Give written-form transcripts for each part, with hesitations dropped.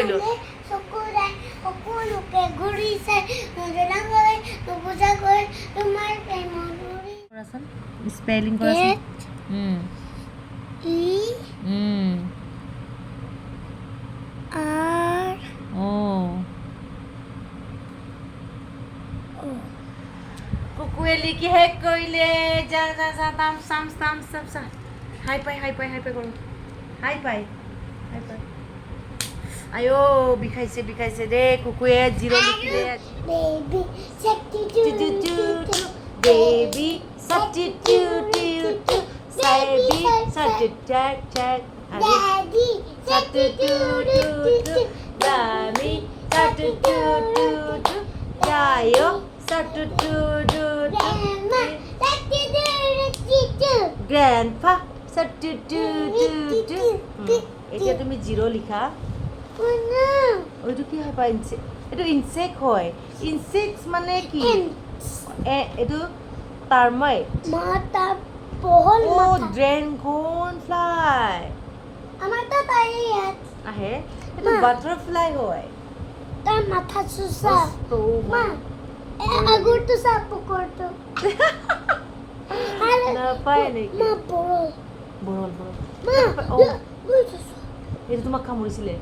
কৰিলো চকুৰাই সকলোকে ঘূৰিছে নজনা গৈ নুবুজা গৈ তোমাৰ প্ৰেমৰ ঘূৰি কৰাচোন স্পেলিং কৰাচোন ই আৰ ও কুকুৱে লিখি শেষ কৰিলে যা যা যা তাম চাম চাম চাম চাম হাই পাই কৰো হাই পাই আয়ো বিষাইছে দে কুকুৱে জিৰ' লিখিলে baby substitute baby substitute baby substitute daddy substitute Dami substitute Yayo substitute grandma substitute grandpa substitute এতিয়া তুমি জিৰ' লিখা ওইটো কি হয় এইটো ইনসেক্ট হয় ইনসেক্টস মানে কি এইটো টার্মাইট মাথা বহল ও মাথা ড্রেগন ফ্লাই আমার তো তাই আহে এইটো বাটারফ্লাই হয় তার মাথা সুসা তো মা আগুর তো সাপ করতো না পায় নাকি মা বড় মা ও এটা তোমাক কামুৰিছিলে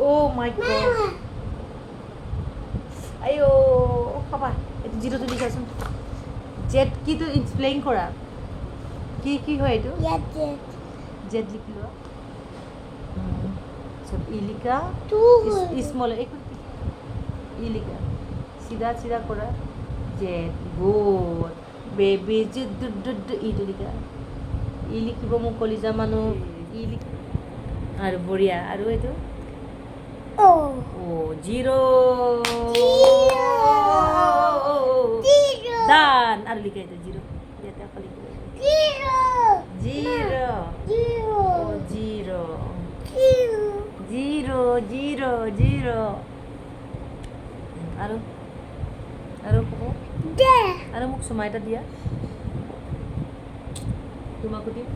Oh my god. Ayo, papa. Itu zero tu lihasun. Jet gitu explain kora. Ki hoy itu? Ya Jet likilo. Sab ilika. Small ek ilika. Sida kora. Jet good. Baby jud itu lika. Ili kibo mo koliza manu ili. Aru boria aru itu. Oh, zero. Dan aru lika itu zero. Lihat apa lika? Zero. Aru koko. Aru muk sumai ta dia. Tumaku dia.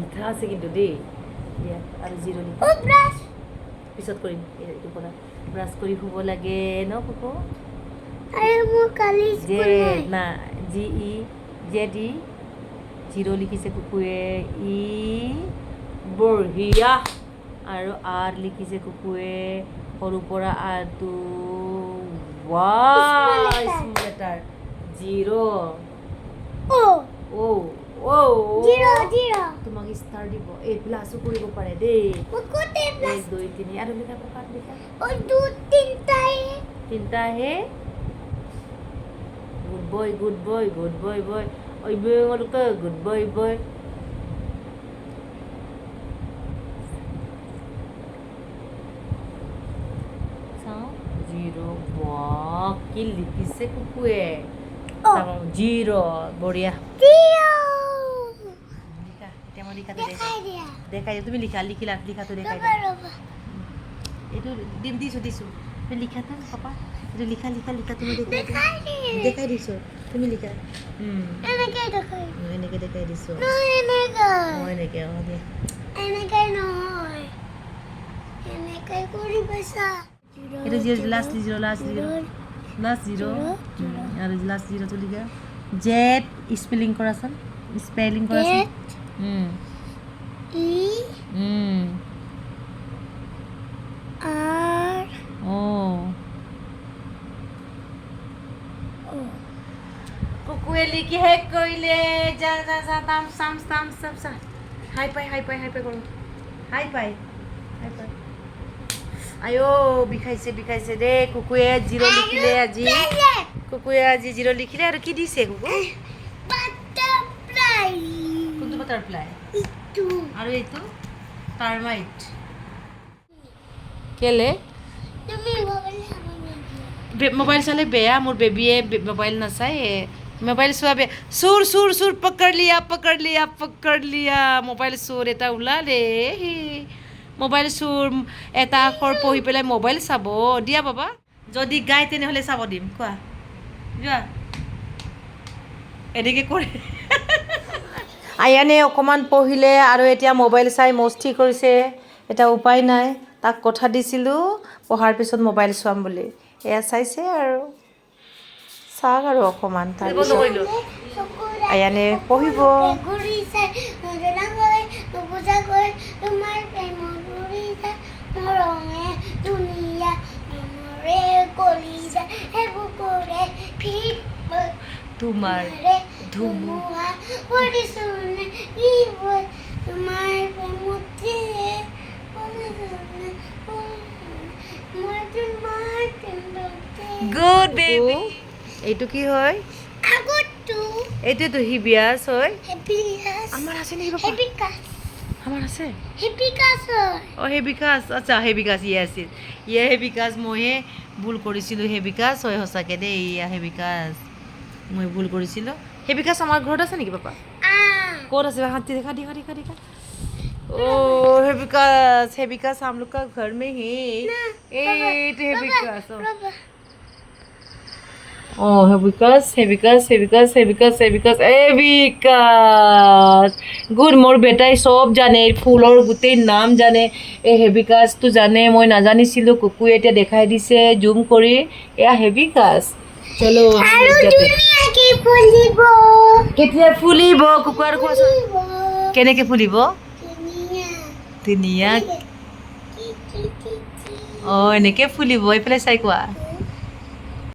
লিখা আছে কিন্তু দেই দিয়া আৰু zero' লিখা পিছত কৰিম এইটো পৰা ব্ৰাছ কৰি শুব লাগে ন কুকু না G E Z E zero' লিখিছে কুকুৱে ই বঢ়িয়া আৰু আৰ লিখিছে কুকুৱে সৰুৰ পৰা আৰটো স্মল লেটাৰ জিৰ' তোমাক ষ্টাৰ দিব এই প্লাছো কৰিব পাৰে দেই 1 2 3 আৰু লিখা পকাত লিখা তিনটা হে গুড বয় ওই বেঙলকে গুড বয় চাও জিৰ' বাহ কি লিখিছে কুকুৱে জিৰ' বঢ়িয়া দেখাই তুমি লিখাটো দেখাই এইটো দিছো লিখাটো পাপা এইটো লিখা তুমি দেখাই দিছো তুমি লিখা এনেকে দেখাই দিছো এনেকে এইটো লাষ্ট জিৰ' আৰু লাষ্ট জিৰ'টো লিখা জেড স্পেলিং কৰাচোন ই আৰ কুকুৱে লিখি শেষ কৰিলে যা যা যা তাম চাম চাম চাম চাম হাই পাই কৰো হাই পাই আয়ো বিষাইছে দে কুকুৱে জিৰ' লিখিলে আজি জিৰ' লিখিলে আৰু কি দিছে কুকু কোনটো বাটাৰফ্লাই আৰু এইটো টাৰ্মাইট কেলে মোবাইল চালে বেয়া মোৰ বেবীয়ে মোবাইল নাচায় মোবাইল চোৱা বেয়া চুৰ পকड़ लिया মোবাইল চোৰ এটা ওলালে মোবাইল চোৰ এটা আখৰ পঢ়ি পেলাই মোবাইল চাব দিয়া বাবা যদি গাই তেনেহ'লে চাব দিম কোৱা যোৱা এনেকৈ কৰে আয়ানে অকণমান পঢ়িলে আৰু এতিয়া মোবাইল চাই মস্তি কৰিছে এটা উপায় নাই তাক কথা দিছিলোঁ পঢ়াৰ পিছত মোবাইল চোৱাম বুলি এয়া চাইছে আৰু চাওক আৰু অকণমান তাৰপিছত আয়ানে পঢ়িব তোমাৰ ধুমুহা গুড বেবি এইটো কি হয় এইটোতো হিবিয়াছ হয় আমাৰ আছে নেকি বাবা আমাৰ আছে অঁ হেবিকাছ আচ্ছা হেবিকাছ আছিল হেবিকাছ মইহে ভুল কৰিছিলোঁ হেবিকাছ হয় সঁচাকৈ দেই ইয়া হেবিকাছ মই ভুল কৰিছিলোঁ হেবিকাছ আমাৰ ঘৰত আছে নেকি পাপা ক'ত আছে হাতী দেখা দিখা দিখা দিখা ओ हेबिकास हम लोग का घर में है हेबिकास গুড মোৰ বেটাই চব জানে ফুলৰ গোটেই নাম জানে এই হেবিকাছটো জানে মই নাজানিছিলোঁ কুকুৱে এতিয়া দেখাই দিছে জুম কৰি এয়া হেবিকাছ চলো কেতিয়া ফুলিব কুকুৰাৰ কোৱাচোন কেনেকৈ ফুলিব ধুনীয়া অঁ এনেকৈ ফুলিব এইফালে চাই কোৱা